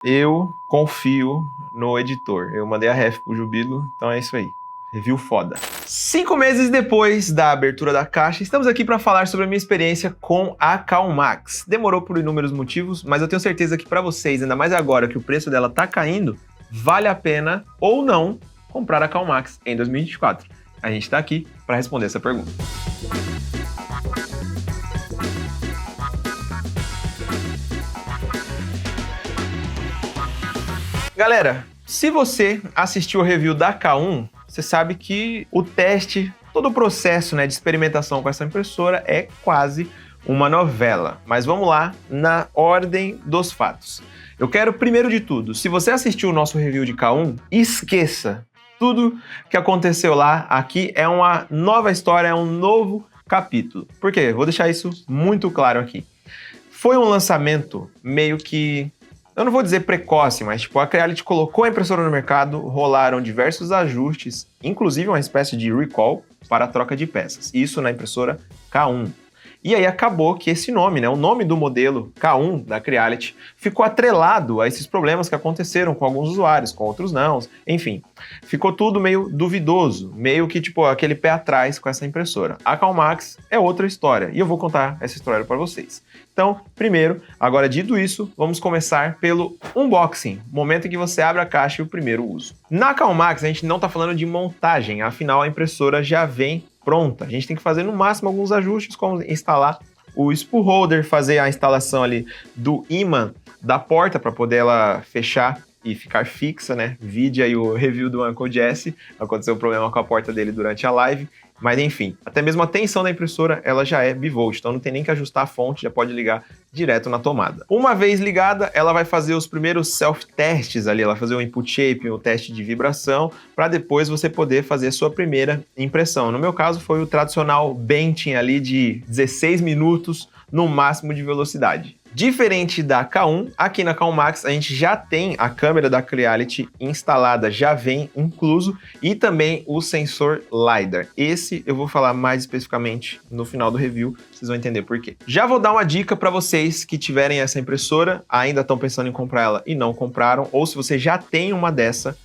Eu confio no editor. Eu mandei a ref pro Jubilo, então é isso aí. Review foda. 5 meses depois da abertura da caixa, estamos aqui para falar sobre a minha experiência com a CalMax. Demorou por inúmeros motivos, mas eu tenho certeza que para vocês, ainda mais agora que o preço dela tá caindo, vale a pena ou não comprar a CalMax em 2024. A gente tá aqui para responder essa pergunta. Galera, se você assistiu o review da K1, você sabe que o teste, todo o processo, de experimentação com essa impressora é quase uma novela. Mas vamos lá na ordem dos fatos. Eu quero, primeiro de tudo, se você assistiu o nosso review de K1, esqueça tudo que aconteceu lá. Aqui é uma nova história, é um novo capítulo. Por quê? Vou deixar isso muito claro aqui. Foi um lançamento meio que... eu não vou dizer precoce, mas a Creality colocou a impressora no mercado, rolaram diversos ajustes, inclusive uma espécie de recall para a troca de peças. Isso na impressora K1. E aí acabou que esse nome, o nome do modelo K1 da Creality, ficou atrelado a esses problemas que aconteceram com alguns usuários, com outros não, enfim. Ficou tudo meio duvidoso, meio que aquele pé atrás com essa impressora. A CalMax é outra história, e eu vou contar essa história para vocês. Então, primeiro, agora dito isso, vamos começar pelo unboxing, momento em que você abre a caixa e o primeiro uso. Na CalMax, a gente não está falando de montagem, afinal a impressora já vem pronta. A gente tem que fazer no máximo alguns ajustes, como instalar o spool holder, fazer a instalação ali do ímã da porta para poder ela fechar e ficar fixa, Vide aí o review do Uncle Jesse, aconteceu um problema com a porta dele durante a live. Mas enfim, até mesmo a tensão da impressora, ela já é bivolt, então não tem nem que ajustar a fonte, já pode ligar direto na tomada. Uma vez ligada, ela vai fazer os primeiros self-tests ali, ela vai fazer o input shape, o teste de vibração, para depois você poder fazer a sua primeira impressão. No meu caso, foi o tradicional benching ali de 16 minutos no máximo de velocidade. Diferente da K1, aqui na CalMax a gente já tem a câmera da Creality instalada, já vem incluso, e também o sensor LiDAR. Esse eu vou falar mais especificamente no final do review, vocês vão entender por quê. Já vou dar uma dica para vocês que tiverem essa impressora, ainda estão pensando em comprar ela e não compraram, ou se você já tem uma dessa,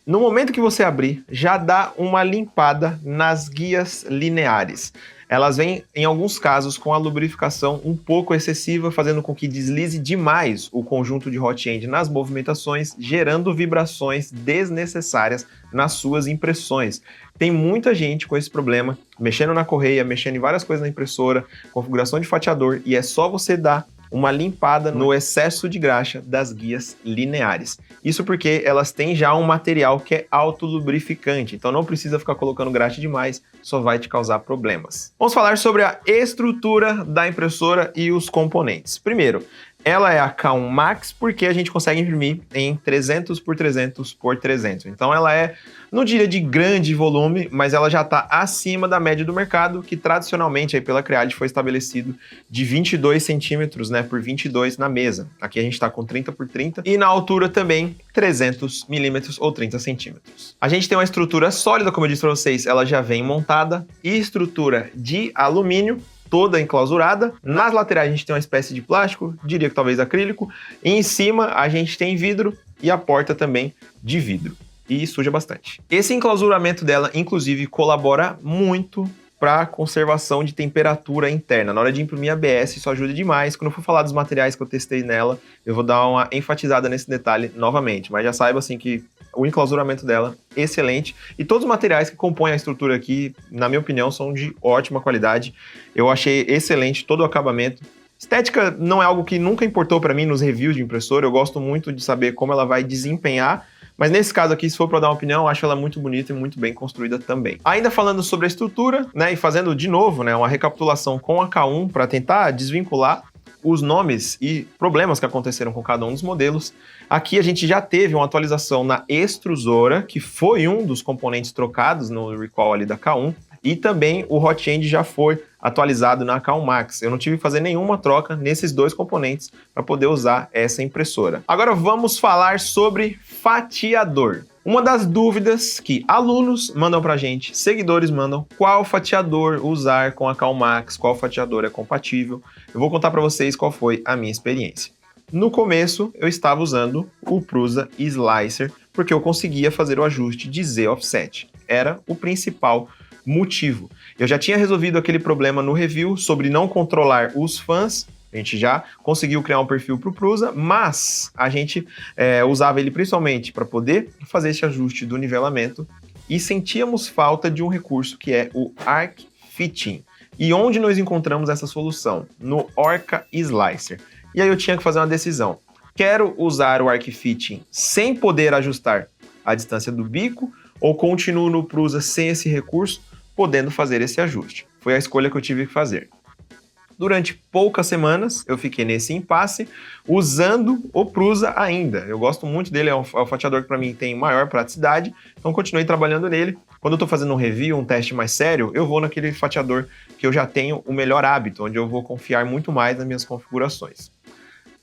no momento que você abrir, já dá uma limpada nas guias lineares. Elas vêm, em alguns casos, com a lubrificação um pouco excessiva, fazendo com que deslize demais o conjunto de hot end nas movimentações, gerando vibrações desnecessárias nas suas impressões. Tem muita gente com esse problema, mexendo na correia, mexendo em várias coisas na impressora, configuração de fatiador, e é só você dar uma limpada no excesso de graxa das guias lineares. Isso porque elas têm já um material que é autolubrificante, então não precisa ficar colocando graxa demais, só vai te causar problemas. Vamos falar sobre a estrutura da impressora e os componentes. Primeiro, ela é a K1 Max porque a gente consegue imprimir em 300 por 300 por 300. Então ela é, não diria de grande volume, mas ela já está acima da média do mercado, que tradicionalmente aí pela Creality foi estabelecido de 22 centímetros, por 22 na mesa. Aqui a gente está com 30 por 30 e na altura também 300 milímetros ou 30 centímetros. A gente tem uma estrutura sólida, como eu disse para vocês, ela já vem montada, e estrutura de alumínio, toda enclausurada. Nas laterais a gente tem uma espécie de plástico, diria que talvez acrílico, e em cima a gente tem vidro e a porta também de vidro, e suja bastante. Esse enclausuramento dela, inclusive, colabora muito para conservação de temperatura interna. Na hora de imprimir ABS, isso ajuda demais. Quando eu for falar dos materiais que eu testei nela, eu vou dar uma enfatizada nesse detalhe novamente, mas já saiba assim que o enclausuramento dela é excelente, e todos os materiais que compõem a estrutura aqui, na minha opinião, são de ótima qualidade. Eu achei excelente todo o acabamento. Estética não é algo que nunca importou para mim nos reviews de impressora, eu gosto muito de saber como ela vai desempenhar, mas nesse caso aqui, se for para dar uma opinião, eu acho ela muito bonita e muito bem construída também. Ainda falando sobre a estrutura, e fazendo de novo, uma recapitulação com a K1 para tentar desvincular os nomes e problemas que aconteceram com cada um dos modelos. Aqui a gente já teve uma atualização na extrusora, que foi um dos componentes trocados no recall ali da K1, e também o hot end já foi atualizado na CalMax. Eu não tive que fazer nenhuma troca nesses dois componentes para poder usar essa impressora. Agora vamos falar sobre fatiador. Uma das dúvidas que alunos mandam pra gente, seguidores mandam, qual fatiador usar com a CalMax, qual fatiador é compatível. Eu vou contar para vocês qual foi a minha experiência. No começo, eu estava usando o Prusa Slicer, porque eu conseguia fazer o ajuste de Z offset. Era o principal motivo. Eu já tinha resolvido aquele problema no review sobre não controlar os fãs. A gente já conseguiu criar um perfil para o Prusa, mas a gente usava ele principalmente para poder fazer esse ajuste do nivelamento e sentíamos falta de um recurso que é o Arc Fitting. E onde nós encontramos essa solução? No Orca Slicer. E aí eu tinha que fazer uma decisão. Quero usar o Arc Fitting sem poder ajustar a distância do bico ou continuo no Prusa sem esse recurso, podendo fazer esse ajuste? Foi a escolha que eu tive que fazer. Durante poucas semanas eu fiquei nesse impasse usando o Prusa ainda. Eu gosto muito dele, é o fatiador que para mim tem maior praticidade, então continuei trabalhando nele. Quando eu estou fazendo um review, um teste mais sério, eu vou naquele fatiador que eu já tenho o melhor hábito, onde eu vou confiar muito mais nas minhas configurações.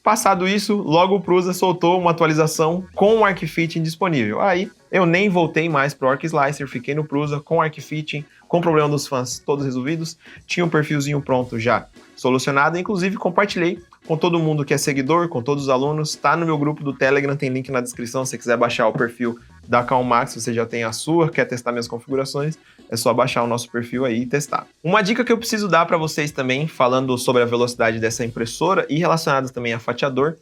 Passado isso, logo o Prusa soltou uma atualização com o Arc Fitting disponível. Aí eu nem voltei mais para o Orca Slicer, fiquei no Prusa com o Arc Fitting, com o problema dos fãs todos resolvidos, tinha um perfilzinho pronto já solucionado, inclusive compartilhei com todo mundo que é seguidor, com todos os alunos, tá no meu grupo do Telegram, tem link na descrição, se você quiser baixar o perfil da Calmax, você já tem a sua, quer testar minhas configurações, é só baixar o nosso perfil aí e testar. Uma dica que eu preciso dar para vocês também, falando sobre a velocidade dessa impressora e relacionada também a fatiador,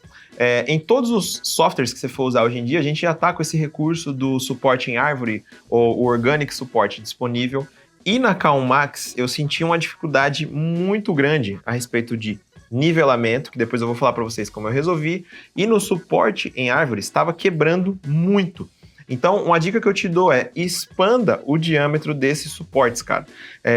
em todos os softwares que você for usar hoje em dia, a gente já está com esse recurso do suporte em árvore, ou o Organic Support disponível, e na Calmax eu senti uma dificuldade muito grande a respeito de nivelamento, que depois eu vou falar para vocês como eu resolvi, e no suporte em árvore estava quebrando muito. Então, uma dica que eu te dou é expanda o diâmetro desses suportes, cara.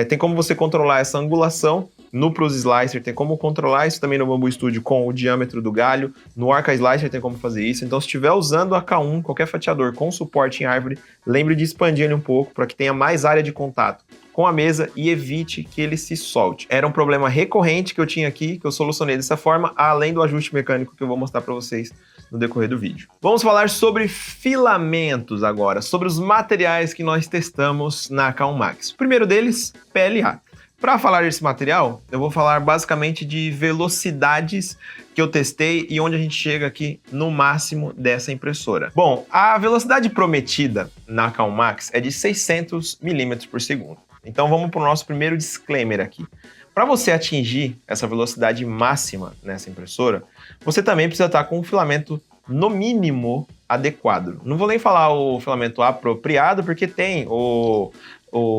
Tem como você controlar essa angulação no Prusa Slicer, tem como controlar isso também no Bambu Studio com o diâmetro do galho, no Orca Slicer tem como fazer isso. Então, se estiver usando a K1, qualquer fatiador com suporte em árvore, lembre de expandir ele um pouco para que tenha mais área de contato com a mesa e evite que ele se solte. Era um problema recorrente que eu tinha aqui, que eu solucionei dessa forma, além do ajuste mecânico que eu vou mostrar para vocês no decorrer do vídeo. Vamos falar sobre filamentos agora, sobre os materiais que nós testamos na Calmax. O primeiro deles, PLA. Para falar desse material, eu vou falar basicamente de velocidades que eu testei e onde a gente chega aqui no máximo dessa impressora. Bom, a velocidade prometida na Calmax é de 600 milímetros por segundo. Então vamos para o nosso primeiro disclaimer aqui. Para você atingir essa velocidade máxima nessa impressora, você também precisa estar com um filamento no mínimo adequado. Não vou nem falar o filamento apropriado, porque tem o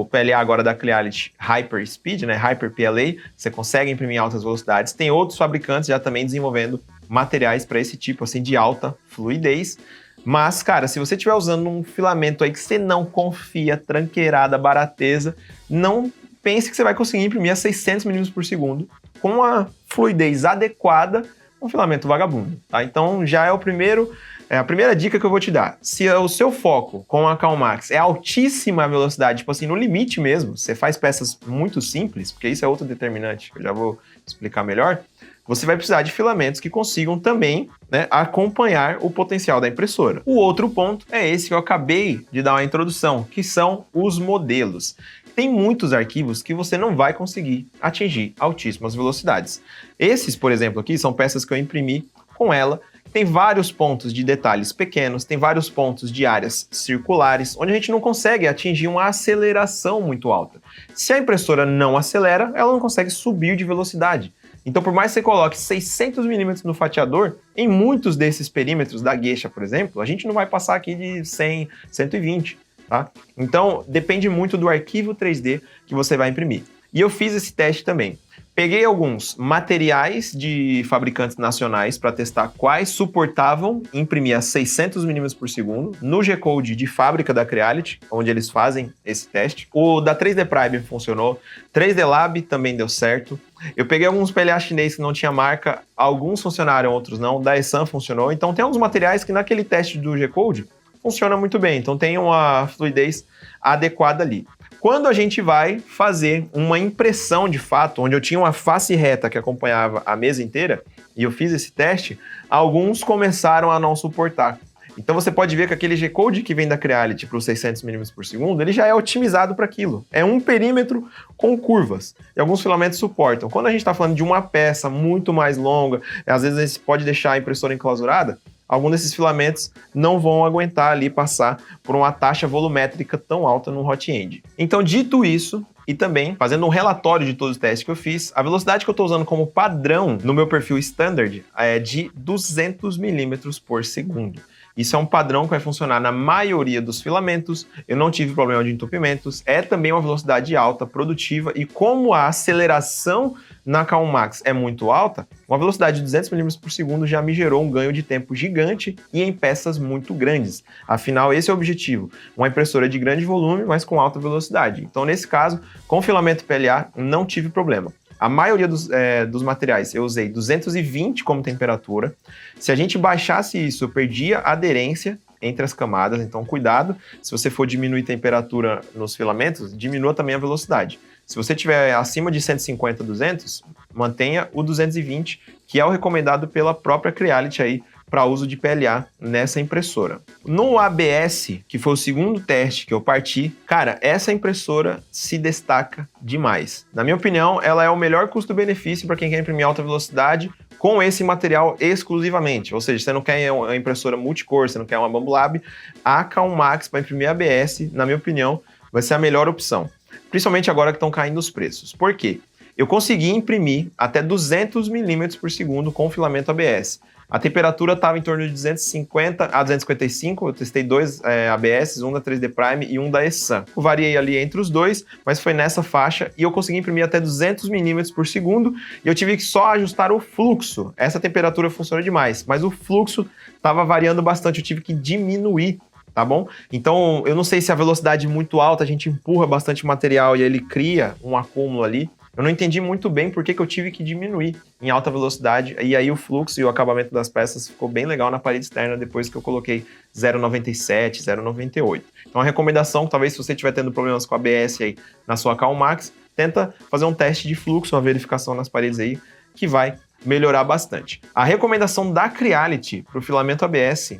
PLA agora da Creality Hyper Speed, né? Hyper PLA, você consegue imprimir em altas velocidades. Tem outros fabricantes já também desenvolvendo materiais para esse tipo assim de alta fluidez. Mas, cara, se você estiver usando um filamento aí que você não confia, tranqueirada, barateza, não pense que você vai conseguir imprimir a 600 milímetros por segundo com a fluidez adequada, um filamento vagabundo, tá? Então já é a primeira dica que eu vou te dar. Se o seu foco com a Calmax é altíssima velocidade, tipo assim, no limite mesmo, você faz peças muito simples, porque isso é outro determinante que eu já vou explicar melhor, você vai precisar de filamentos que consigam também, né, acompanhar o potencial da impressora. O outro ponto é esse que eu acabei de dar uma introdução, que são os modelos. Tem muitos arquivos que você não vai conseguir atingir altíssimas velocidades. Esses, por exemplo, aqui são peças que eu imprimi com ela. Tem vários pontos de detalhes pequenos, tem vários pontos de áreas circulares, onde a gente não consegue atingir uma aceleração muito alta. Se a impressora não acelera, ela não consegue subir de velocidade. Então, por mais que você coloque 600 milímetros no fatiador, em muitos desses perímetros da Geisha, por exemplo, a gente não vai passar aqui de 100, 120, tá? Então, depende muito do arquivo 3D que você vai imprimir. E eu fiz esse teste também. Peguei alguns materiais de fabricantes nacionais para testar quais suportavam imprimir a 600 milímetros por segundo no G-Code de fábrica da Creality, onde eles fazem esse teste. O da 3D Prime funcionou, 3D Lab também deu certo. Eu peguei alguns PLA chinês que não tinha marca, alguns funcionaram, outros não, da Esan funcionou. Então tem alguns materiais que naquele teste do G-Code funciona muito bem, então tem uma fluidez adequada ali. Quando a gente vai fazer uma impressão de fato, onde eu tinha uma face reta que acompanhava a mesa inteira, e eu fiz esse teste, alguns começaram a não suportar. Então você pode ver que aquele G-code que vem da Creality para os 600 milímetros por segundo, ele já é otimizado para aquilo. É um perímetro com curvas. E alguns filamentos suportam. Quando a gente está falando de uma peça muito mais longa, às vezes a gente pode deixar a impressora enclausurada, algum desses filamentos não vão aguentar ali passar por uma taxa volumétrica tão alta no hot end. Então, dito isso, e também fazendo um relatório de todos os testes que eu fiz, a velocidade que eu estou usando como padrão no meu perfil standard é de 200 milímetros por segundo. Isso é um padrão que vai funcionar na maioria dos filamentos, eu não tive problema de entupimentos, é também uma velocidade alta, produtiva, e como a aceleração na K1 Max é muito alta, uma velocidade de 200 milímetros por segundo já me gerou um ganho de tempo gigante e em peças muito grandes. Afinal, esse é o objetivo, uma impressora de grande volume, mas com alta velocidade. Então, nesse caso, com filamento PLA, não tive problema. A maioria dos materiais eu usei 220 como temperatura. Se a gente baixasse isso, eu perdia a aderência entre as camadas, então cuidado. Se você for diminuir temperatura nos filamentos, diminua também a velocidade. Se você tiver acima de 150, 200, mantenha o 220, que é o recomendado pela própria Creality aí, para uso de PLA nessa impressora. No ABS, que foi o segundo teste que eu parti, cara, essa impressora se destaca demais. Na minha opinião, ela é o melhor custo-benefício para quem quer imprimir alta velocidade com esse material exclusivamente. Ou seja, você não quer uma impressora multicor, você não quer uma Bambu Lab, a K1 Max para imprimir ABS, na minha opinião, vai ser a melhor opção. Principalmente agora que estão caindo os preços. Por quê? Eu consegui imprimir até 200 milímetros por segundo com filamento ABS. A temperatura estava em torno de 250 a 255, eu testei dois ABS, um da 3D Prime e um da ESAN. Eu variei ali entre os dois, mas foi nessa faixa e eu consegui imprimir até 200 milímetros por segundo e eu tive que só ajustar o fluxo. Essa temperatura funciona demais, mas o fluxo estava variando bastante, eu tive que diminuir. Tá bom? Então, eu não sei se a velocidade é muito alta, a gente empurra bastante material e ele cria um acúmulo ali. Eu não entendi muito bem por que eu tive que diminuir em alta velocidade. E aí o fluxo e o acabamento das peças ficou bem legal na parede externa depois que eu coloquei 0,97, 0,98. Então a recomendação, talvez se você estiver tendo problemas com a ABS aí na sua K1 Max, tenta fazer um teste de fluxo, uma verificação nas paredes aí, que vai melhorar bastante. A recomendação da Creality para o filamento ABS,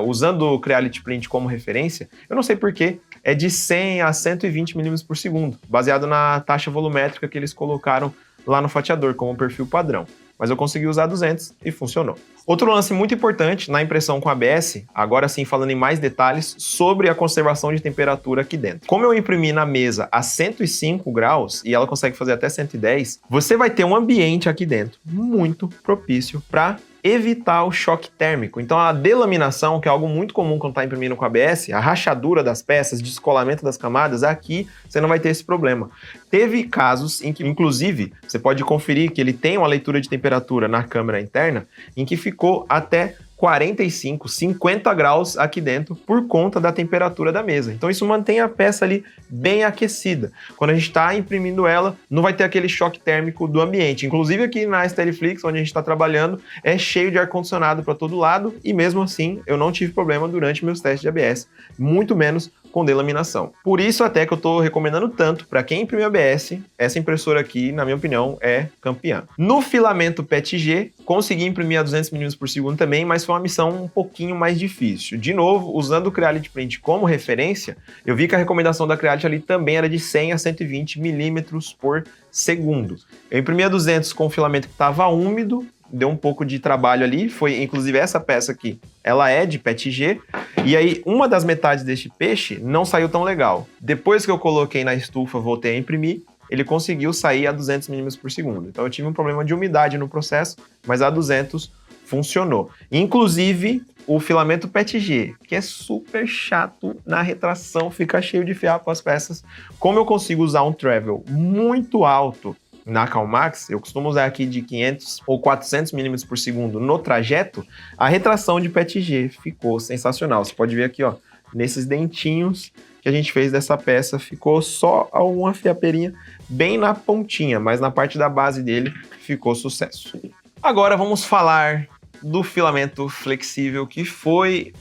usando o Creality Print como referência, eu não sei porquê, é de 100 a 120 milímetros por segundo, baseado na taxa volumétrica que eles colocaram lá no fatiador como perfil padrão. Mas eu consegui usar 200 e funcionou. Outro lance muito importante na impressão com ABS, agora sim falando em mais detalhes, sobre a conservação de temperatura aqui dentro. Como eu imprimi na mesa a 105 graus e ela consegue fazer até 110, você vai ter um ambiente aqui dentro muito propício para evitar o choque térmico. Então a delaminação, que é algo muito comum quando está imprimindo com ABS, a rachadura das peças, descolamento das camadas, aqui você não vai ter esse problema. Teve casos em que, inclusive, você pode conferir que ele tem uma leitura de temperatura na câmera interna, em que ficou até 45, 50 graus aqui dentro por conta da temperatura da mesa. Então isso mantém a peça ali bem aquecida. Quando a gente está imprimindo ela, não vai ter aquele choque térmico do ambiente. Inclusive aqui na Steadflix, onde a gente está trabalhando, é cheio de ar-condicionado para todo lado e mesmo assim eu não tive problema durante meus testes de ABS, muito menos com delaminação. Por isso até que eu estou recomendando tanto para quem imprime ABS, essa impressora aqui, na minha opinião, é campeã. No filamento PETG, consegui imprimir a 200 milímetros por segundo também, mas foi uma missão um pouquinho mais difícil. De novo, usando o Creality Print como referência, eu vi que a recomendação da Creality ali também era de 100 a 120 milímetros por segundo. Eu imprimi a 200 com o filamento que estava úmido, deu um pouco de trabalho ali, foi inclusive essa peça aqui, ela é de PETG, e aí uma das metades deste peixe não saiu tão legal. Depois que eu coloquei na estufa, voltei a imprimir, ele conseguiu sair a 200 milímetros por segundo. Então eu tive um problema de umidade no processo, mas a 200 funcionou. Inclusive, o filamento PETG, que é super chato na retração, fica cheio de fiapo as peças. Como eu consigo usar um travel muito alto na K1 Max, eu costumo usar aqui de 500 ou 400 milímetros por segundo no trajeto, a retração de PETG ficou sensacional. Você pode ver aqui, ó, nesses dentinhos que a gente fez dessa peça, ficou só uma fiapeirinha bem na pontinha, mas na parte da base dele ficou sucesso. Agora vamos falar do filamento flexível, que foi,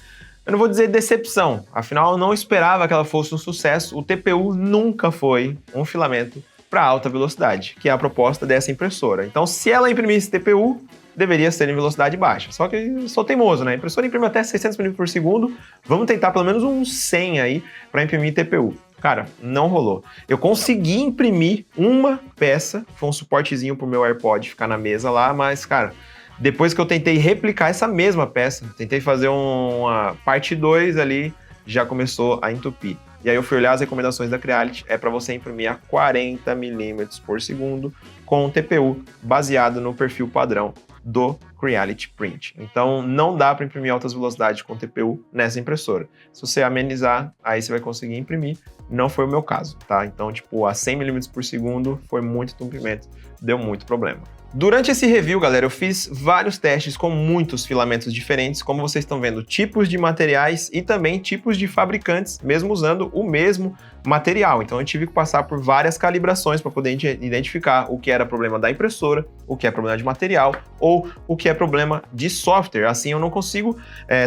eu não vou dizer decepção, afinal eu não esperava que ela fosse um sucesso. O TPU nunca foi um filamento para alta velocidade, que é a proposta dessa impressora. Então, se ela imprimisse TPU, deveria ser em velocidade baixa. Só que eu sou teimoso, né? A impressora imprime até 600 milímetros por segundo, vamos tentar pelo menos uns 100 aí para imprimir TPU. Cara, não rolou. Eu consegui imprimir uma peça, foi um suportezinho pro meu AirPod ficar na mesa lá, mas, cara, depois que eu tentei replicar essa mesma peça, tentei fazer uma parte 2 ali, já começou a entupir. E aí eu fui olhar as recomendações da Creality, é para você imprimir a 40 milímetros por segundo com TPU baseado no perfil padrão do Creality Print. Então não dá para imprimir altas velocidades com TPU nessa impressora. Se você amenizar, aí você vai conseguir imprimir. Não foi o meu caso, tá? Então, tipo, a 100 milímetros por segundo foi muito entupimento, deu muito problema. Durante esse review, galera, eu fiz vários testes com muitos filamentos diferentes, como vocês estão vendo, tipos de materiais e também tipos de fabricantes, mesmo usando o mesmo material. Então eu tive que passar por várias calibrações para poder identificar o que era problema da impressora, o que é problema de material ou o que é problema de software. Assim eu não consigo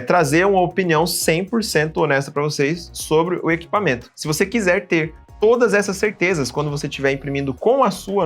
trazer uma opinião 100% honesta para vocês sobre o equipamento. Se você quiser ter todas essas certezas, quando você estiver imprimindo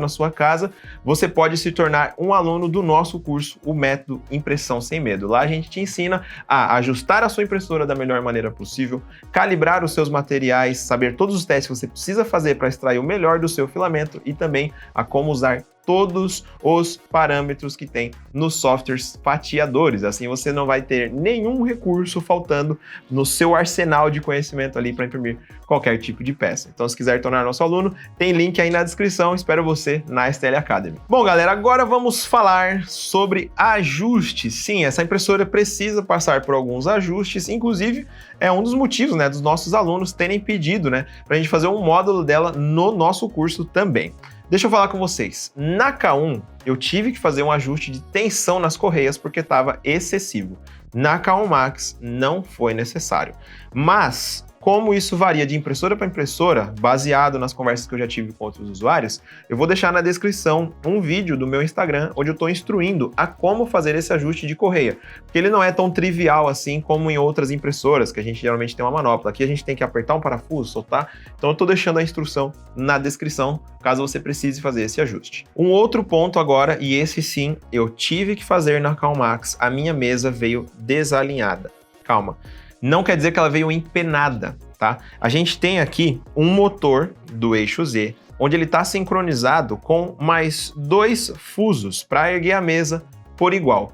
na sua casa, você pode se tornar um aluno do nosso curso, o Método Impressão Sem Medo. Lá a gente te ensina a ajustar a sua impressora da melhor maneira possível, calibrar os seus materiais, saber todos os testes que você precisa fazer para extrair o melhor do seu filamento e também a como usar todos os parâmetros que tem nos softwares fatiadores. Assim você não vai ter nenhum recurso faltando no seu arsenal de conhecimento ali para imprimir qualquer tipo de peça. Então, se quiser tornar nosso aluno, tem link aí na descrição. Espero você na STL Academy. Bom, galera, agora vamos falar sobre ajustes. Sim, essa impressora precisa passar por alguns ajustes, inclusive é um dos motivos, né, dos nossos alunos terem pedido, né, para a gente fazer um módulo dela no nosso curso também. Deixa eu falar com vocês, na K1 eu tive que fazer um ajuste de tensão nas correias porque estava excessivo. Na K1 Max não foi necessário, mas como isso varia de impressora para impressora, baseado nas conversas que eu já tive com outros usuários, eu vou deixar na descrição um vídeo do meu Instagram onde eu estou instruindo a como fazer esse ajuste de correia, porque ele não é tão trivial assim como em outras impressoras, que a gente geralmente tem uma manopla. Aqui a gente tem que apertar um parafuso, soltar, então eu estou deixando a instrução na descrição, caso você precise fazer esse ajuste. Um outro ponto agora, e esse sim, eu tive que fazer na K1 Max, a minha mesa veio desalinhada. Calma. Não quer dizer que ela veio empenada, tá? A gente tem aqui um motor do eixo Z, onde ele está sincronizado com mais 2 fusos para erguer a mesa por igual.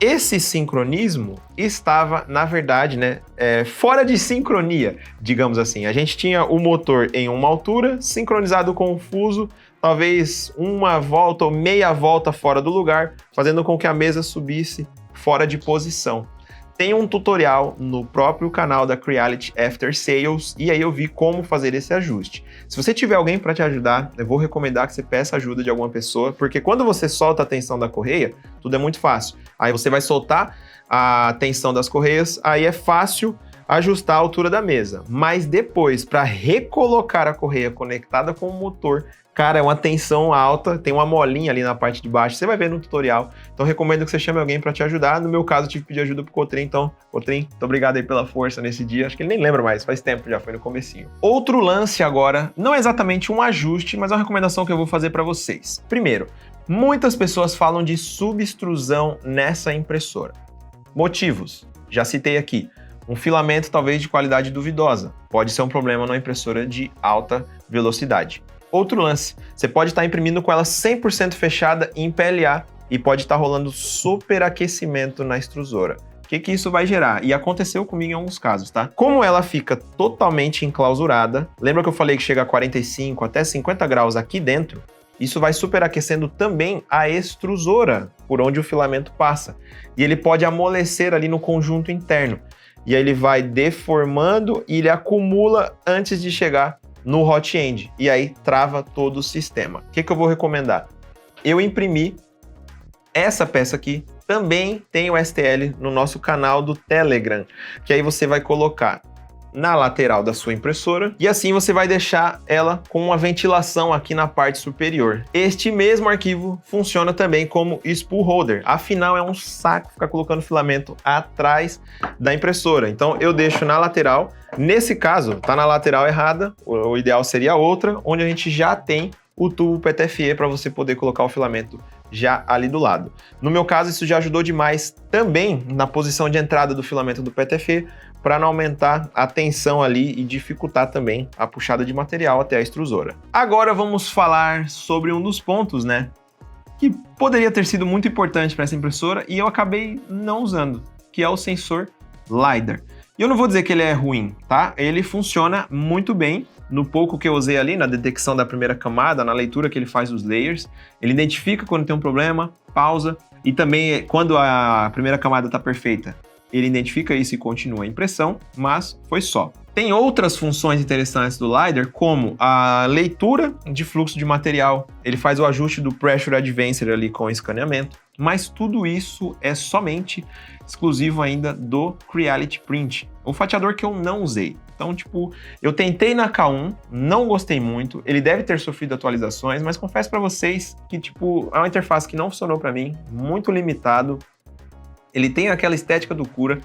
Esse sincronismo estava, na verdade, né, fora de sincronia, digamos assim. A gente tinha o motor em uma altura, sincronizado com o fuso, talvez uma volta ou meia volta fora do lugar, fazendo com que a mesa subisse fora de posição. Tem um tutorial no próprio canal da Creality After Sales e aí eu vi como fazer esse ajuste. Se você tiver alguém para te ajudar, eu vou recomendar que você peça ajuda de alguma pessoa, porque quando você solta a tensão da correia, tudo é muito fácil. Aí você vai soltar a tensão das correias, aí é fácil ajustar a altura da mesa. Mas depois, para recolocar a correia conectada com o motor, cara, é uma tensão alta, tem uma molinha ali na parte de baixo, você vai ver no tutorial. Então recomendo que você chame alguém para te ajudar. No meu caso, eu tive que pedir ajuda pro Cotrim, então, Cotrim, muito obrigado aí pela força nesse dia. Acho que ele nem lembra mais, faz tempo, já foi no comecinho. Outro lance agora, não é exatamente um ajuste, mas é uma recomendação que eu vou fazer para vocês. Primeiro, muitas pessoas falam de subextrusão nessa impressora. Motivos, já citei aqui. Um filamento talvez de qualidade duvidosa, pode ser um problema numa impressora de alta velocidade. Outro lance, você pode estar imprimindo com ela 100% fechada em PLA e pode estar rolando superaquecimento na extrusora. O que isso vai gerar? E aconteceu comigo em alguns casos, tá? Como ela fica totalmente enclausurada, lembra que eu falei que chega a 45 até 50 graus aqui dentro? Isso vai superaquecendo também a extrusora, por onde o filamento passa. E ele pode amolecer ali no conjunto interno. E aí ele vai deformando e ele acumula antes de chegar no hot end, e aí trava todo o sistema. O que eu vou recomendar? Eu imprimi essa peça aqui, também tem o STL no nosso canal do Telegram, que aí você vai colocar na lateral da sua impressora e assim você vai deixar ela com uma ventilação aqui na parte superior. Este mesmo arquivo funciona também como spool holder, afinal é um saco ficar colocando filamento atrás da impressora, então eu deixo na lateral. Nesse caso, tá na lateral errada, o ideal seria outra, onde a gente já tem o tubo PTFE para você poder colocar o filamento já ali do lado. No meu caso, isso já ajudou demais também na posição de entrada do filamento do PTFE, para não aumentar a tensão ali e dificultar também a puxada de material até a extrusora. Agora vamos falar sobre um dos pontos, né, que poderia ter sido muito importante para essa impressora e eu acabei não usando, que é o sensor LiDAR. E eu não vou dizer que ele é ruim, tá? Ele funciona muito bem. No pouco que eu usei ali, na detecção da primeira camada, na leitura que ele faz dos layers, ele identifica quando tem um problema, pausa, e também quando a primeira camada está perfeita, ele identifica isso e continua a impressão, mas foi só. Tem outras funções interessantes do LiDAR, como a leitura de fluxo de material, ele faz o ajuste do Pressure Advancer ali com o escaneamento, mas tudo isso é somente exclusivo ainda do Creality Print, o fatiador que eu não usei. Então, tipo, eu tentei na K1, não gostei muito, ele deve ter sofrido atualizações, mas confesso para vocês que, tipo, é uma interface que não funcionou para mim, muito limitado. Ele tem aquela estética do Cura,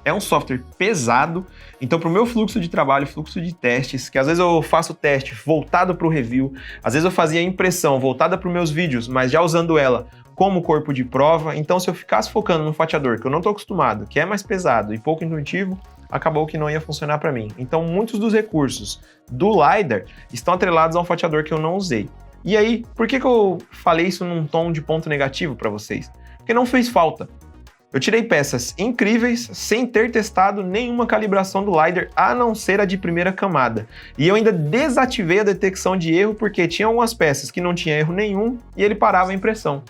é um software pesado, então para o meu fluxo de trabalho, fluxo de testes, que às vezes eu faço teste voltado para o review, às vezes eu fazia impressão voltada para os meus vídeos, mas já usando ela como corpo de prova, então se eu ficasse focando no fatiador, que eu não estou acostumado, que é mais pesado e pouco intuitivo, acabou que não ia funcionar para mim. Então muitos dos recursos do LiDAR estão atrelados a um fatiador que eu não usei. E aí, por que eu falei isso num tom de ponto negativo para vocês? Porque não fez falta. Eu tirei peças incríveis sem ter testado nenhuma calibração do LiDAR, a não ser a de primeira camada. E eu ainda desativei a detecção de erro porque tinha algumas peças que não tinha erro nenhum e ele parava a impressão.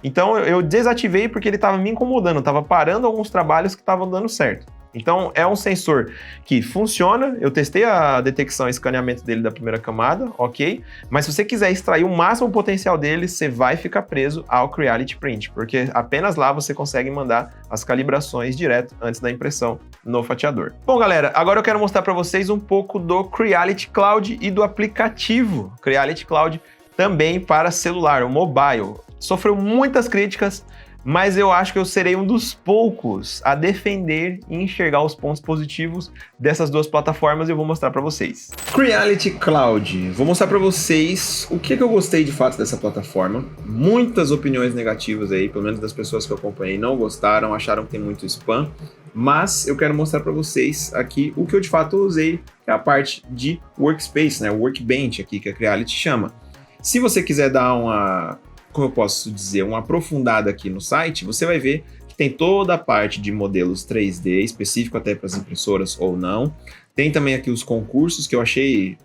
Então eu desativei porque ele estava me incomodando, estava parando alguns trabalhos que estavam dando certo. Então é um sensor que funciona, eu testei a detecção e escaneamento dele da primeira camada, ok? Mas se você quiser extrair o máximo potencial dele, você vai ficar preso ao Creality Print, porque apenas lá você consegue mandar as calibrações direto antes da impressão no fatiador. Bom, galera, agora eu quero mostrar para vocês um pouco do Creality Cloud e do aplicativo Creality Cloud também para celular, o mobile. Sofreu muitas críticas, mas eu acho que eu serei um dos poucos a defender e enxergar os pontos positivos dessas duas plataformas e eu vou mostrar para vocês. Creality Cloud. Vou mostrar para vocês o que eu gostei de fato dessa plataforma. Muitas opiniões negativas aí, pelo menos das pessoas que eu acompanhei, não gostaram, acharam que tem muito spam, mas eu quero mostrar para vocês aqui o que eu de fato usei, que é a parte de Workspace, né? O Workbench aqui que a Creality chama. Se você quiser dar uma, como eu posso dizer, uma aprofundada aqui no site, você vai ver que tem toda a parte de modelos 3D, específico até para as impressoras ou não. Tem também aqui os concursos que eu achei,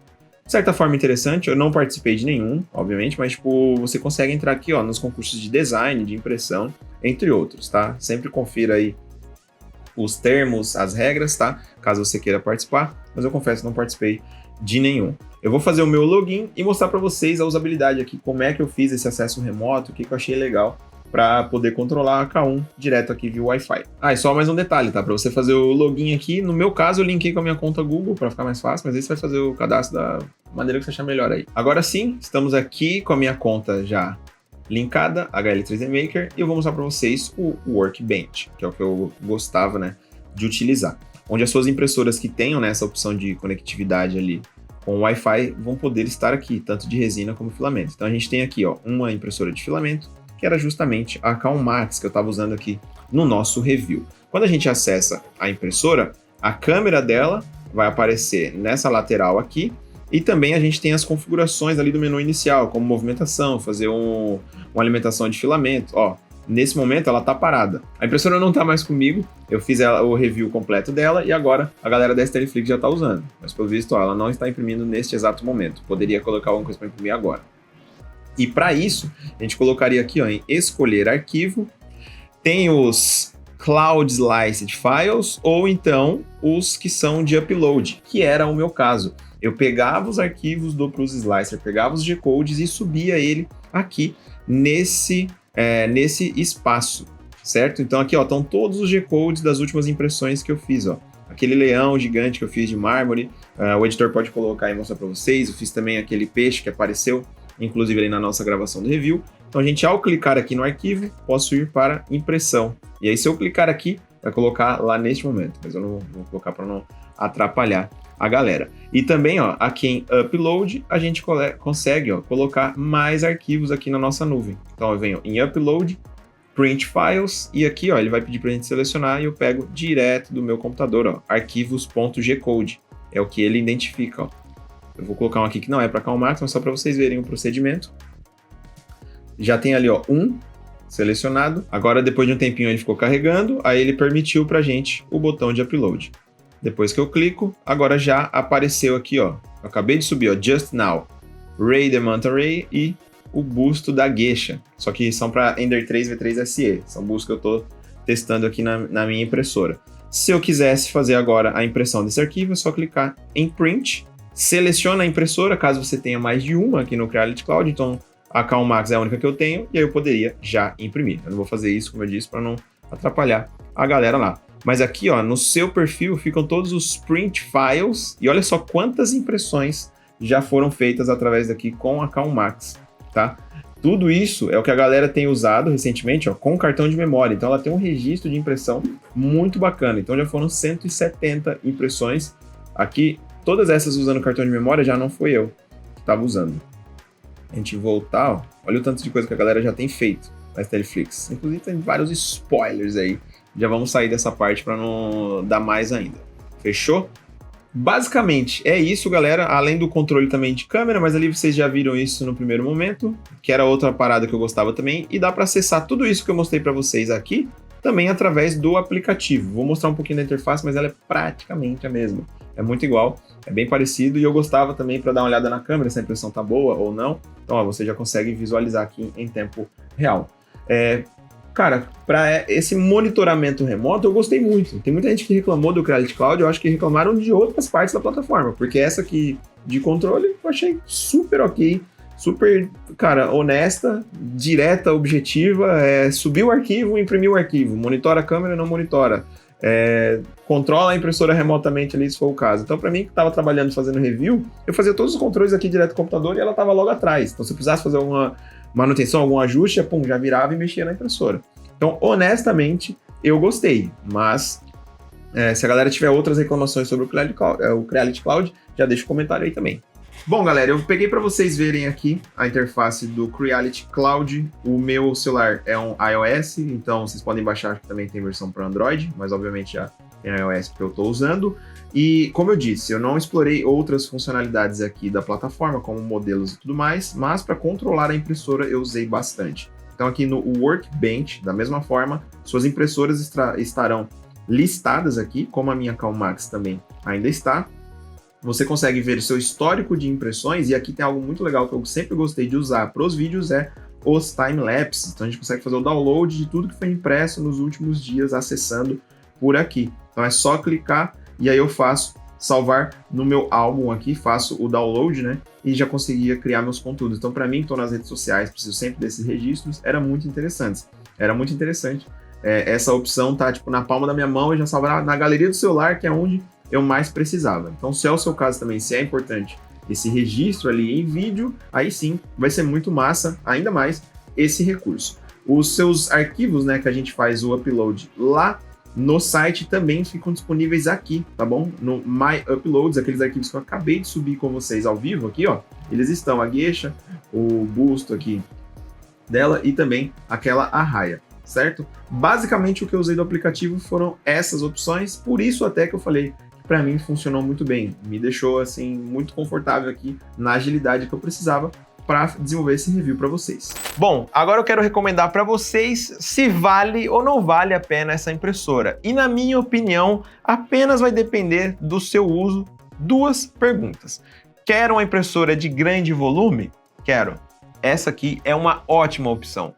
de certa forma, interessante. Eu não participei de nenhum, obviamente, mas tipo, você consegue entrar aqui ó, nos concursos de design, de impressão, entre outros, tá? Sempre confira aí os termos, as regras, tá? Caso você queira participar, mas eu confesso que não participei de nenhum. Eu vou fazer o meu login e mostrar para vocês a usabilidade aqui, como é que eu fiz esse acesso remoto, o que eu achei legal para poder controlar a K1 direto aqui via Wi-Fi. Ah, e só mais um detalhe, tá? Para você fazer o login aqui, no meu caso eu linkei com a minha conta Google para ficar mais fácil, mas aí você vai fazer o cadastro da maneira que você achar melhor aí. Agora sim, estamos aqui com a minha conta já linkada, HL3D Maker, e eu vou mostrar para vocês o Workbench, que é o que eu gostava, né, de utilizar. Onde as suas impressoras que tenham, né, essa opção de conectividade ali com o Wi-Fi vão poder estar aqui, tanto de resina como filamento. Então a gente tem aqui ó, uma impressora de filamento, que era justamente a K1 Max, que eu estava usando aqui no nosso review. Quando a gente acessa a impressora, a câmera dela vai aparecer nessa lateral aqui, e também a gente tem as configurações ali do menu inicial, como movimentação, fazer uma alimentação de filamento, ó. Nesse momento ela tá parada. A impressora não tá mais comigo, eu fiz o review completo dela e agora a galera da STLFlix já tá usando. Mas pelo visto, ó, ela não está imprimindo neste exato momento. Poderia colocar alguma coisa para imprimir agora. E para isso, a gente colocaria aqui ó, em escolher arquivo. Tem os Cloud Sliced Files ou então os que são de upload, que era o meu caso. Eu pegava os arquivos do Prus Slicer, pegava os G-codes e subia ele aqui nesse espaço, certo? Então aqui ó, estão todos os G-codes das últimas impressões que eu fiz, ó. Aquele leão gigante que eu fiz de mármore, o editor pode colocar e mostrar para vocês. Eu fiz também aquele peixe que apareceu, inclusive ali na nossa gravação do review. Então a gente, ao clicar aqui no arquivo, posso ir para impressão. E aí se eu clicar aqui, vai colocar lá neste momento, mas eu não vou colocar para não atrapalhar a galera. E também, ó, aqui em Upload, a gente consegue, ó, colocar mais arquivos aqui na nossa nuvem. Então eu venho em Upload, Print Files, e aqui, ó, ele vai pedir para a gente selecionar e eu pego direto do meu computador, ó, arquivos.gcode. É o que ele identifica, ó. Eu vou colocar um aqui que não é para Karl Marx, mas só para vocês verem o procedimento. Já tem ali, ó, um selecionado. Agora, depois de um tempinho, ele ficou carregando, aí ele permitiu pra gente o botão de upload. Depois que eu clico, agora já apareceu aqui, ó. Eu acabei de subir, ó, Just Now, Ray the Manta Ray e o busto da Geisha. Só que são para Ender 3 V3 SE. São bustos que eu tô testando aqui na minha impressora. Se eu quisesse fazer agora a impressão desse arquivo, é só clicar em Print, seleciona a impressora, caso você tenha mais de uma aqui no Creality Cloud, então a Karl Marx é a única que eu tenho, e aí eu poderia já imprimir. Eu não vou fazer isso, como eu disse, para não atrapalhar a galera lá. Mas aqui, ó, no seu perfil ficam todos os print files, e olha só quantas impressões já foram feitas através daqui com a Karl Marx, tá? Tudo isso é o que a galera tem usado recentemente, ó, com cartão de memória. Então ela tem um registro de impressão muito bacana. Então já foram 170 impressões. Aqui, todas essas usando cartão de memória já não foi eu que estava usando. A gente voltar, ó, olha o tanto de coisa que a galera já tem feito na Stelliflix. Inclusive tem vários spoilers aí. Já vamos sair dessa parte para não dar mais ainda. Fechou? Basicamente é isso, galera. Além do controle também de câmera, mas ali vocês já viram isso no primeiro momento, que era outra parada que eu gostava também. E dá para acessar tudo isso que eu mostrei para vocês aqui também através do aplicativo. Vou mostrar um pouquinho da interface, mas ela é praticamente a mesma. É muito igual, é bem parecido, e eu gostava também para dar uma olhada na câmera, se a impressão tá boa ou não. Então, ó, você já consegue visualizar aqui em tempo real. Cara, para esse monitoramento remoto, eu gostei muito. Tem muita gente que reclamou do Creality Cloud, eu acho que reclamaram de outras partes da plataforma, porque essa aqui de controle eu achei super ok, super, cara, honesta, direta, objetiva, subir o arquivo, imprimir o arquivo, monitora a câmera, não monitora. Controla a impressora remotamente ali, se for o caso. Então, para mim, que estava trabalhando, fazendo review, eu fazia todos os controles aqui direto do computador e ela estava logo atrás. Então, se eu precisasse fazer alguma manutenção, algum ajuste, pum, já virava e mexia na impressora. Então, honestamente, eu gostei. Mas, se a galera tiver outras reclamações sobre o Creality Cloud, já deixa um comentário aí também. Bom, galera, eu peguei para vocês verem aqui a interface do Creality Cloud. O meu celular é um iOS, então vocês podem baixar, que também tem versão para Android, mas obviamente já tem iOS porque eu estou usando. E, como eu disse, eu não explorei outras funcionalidades aqui da plataforma, como modelos e tudo mais, mas para controlar a impressora eu usei bastante. Então aqui no Workbench, da mesma forma, suas impressoras estarão listadas aqui, como a minha Karl Marx também ainda está. Você consegue ver o seu histórico de impressões, e aqui tem algo muito legal que eu sempre gostei de usar para os vídeos, os time-lapses. Então a gente consegue fazer o download de tudo que foi impresso nos últimos dias acessando por aqui. Então é só clicar e aí eu faço salvar no meu álbum aqui, faço o download, né? E já conseguia criar meus conteúdos. Então para mim, estou nas redes sociais, preciso sempre desses registros, era muito interessante. Essa opção tá tipo na palma da minha mão e já salvar na galeria do celular, que é onde eu mais precisava. Então, se é o seu caso também, se é importante esse registro ali em vídeo, aí sim, vai ser muito massa, ainda mais, esse recurso. Os seus arquivos, né, que a gente faz o upload lá no site, também ficam disponíveis aqui, tá bom? No My Uploads, aqueles arquivos que eu acabei de subir com vocês ao vivo aqui, ó, eles estão, a Geisha, o busto aqui dela e também aquela arraia, certo? Basicamente, o que eu usei do aplicativo foram essas opções, por isso até que eu falei, para mim funcionou muito bem, me deixou assim muito confortável aqui na agilidade que eu precisava para desenvolver esse review para vocês. Bom, agora eu quero recomendar para vocês se vale ou não vale a pena essa impressora. E na minha opinião, apenas vai depender do seu uso. Duas perguntas. Quero uma impressora de grande volume? Quero. Essa aqui é uma ótima opção.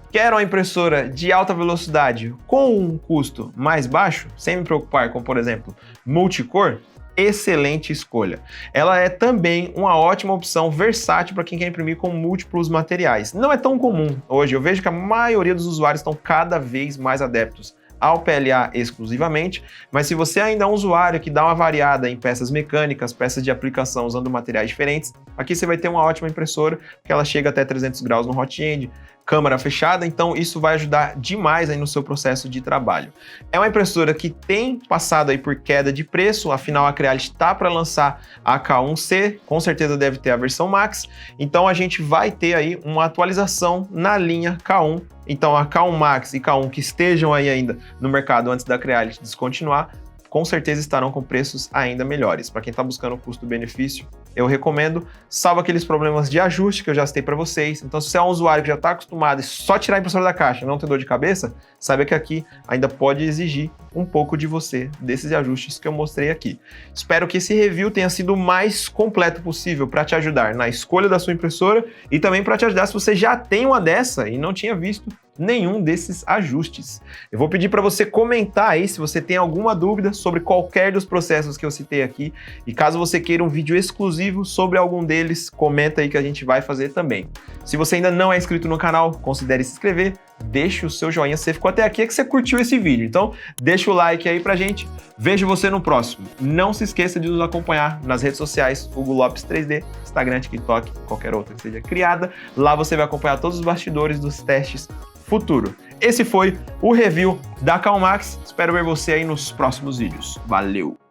Quero uma impressora de alta velocidade com um custo mais baixo, sem me preocupar com, por exemplo, multicor? Excelente escolha. Ela é também uma ótima opção versátil para quem quer imprimir com múltiplos materiais. Não é tão comum hoje, eu vejo que a maioria dos usuários estão cada vez mais adeptos ao PLA exclusivamente, mas se você ainda é um usuário que dá uma variada em peças mecânicas, peças de aplicação usando materiais diferentes, aqui você vai ter uma ótima impressora, que ela chega até 300 graus no hot end, câmara fechada, então isso vai ajudar demais aí no seu processo de trabalho. É uma impressora que tem passado aí por queda de preço, afinal a Creality está para lançar a K1C, com certeza deve ter a versão Max, então a gente vai ter aí uma atualização na linha K1. Então a K1 Max e K1 que estejam aí ainda no mercado antes da Creality descontinuar, com certeza estarão com preços ainda melhores. Para quem está buscando o custo-benefício, eu recomendo, salvo aqueles problemas de ajuste que eu já citei para vocês. Então, se você é um usuário que já está acostumado e só tirar a impressora da caixa e não ter dor de cabeça, saiba que aqui ainda pode exigir um pouco de você, desses ajustes que eu mostrei aqui. Espero que esse review tenha sido o mais completo possível para te ajudar na escolha da sua impressora e também para te ajudar se você já tem uma dessa e não tinha visto nenhum desses ajustes. Eu vou pedir para você comentar aí se você tem alguma dúvida sobre qualquer dos processos que eu citei aqui, e caso você queira um vídeo exclusivo sobre algum deles, comenta aí que a gente vai fazer também. Se você ainda não é inscrito no canal, considere se inscrever, deixe o seu joinha, se você ficou até aqui é que você curtiu esse vídeo, então deixa o like aí pra gente, vejo você no próximo. Não se esqueça de nos acompanhar nas redes sociais, Hugo Lopes 3D, Instagram, TikTok, qualquer outra que seja criada, lá você vai acompanhar todos os bastidores dos testes futuro. Esse foi o review da K1 Max, espero ver você aí nos próximos vídeos. Valeu!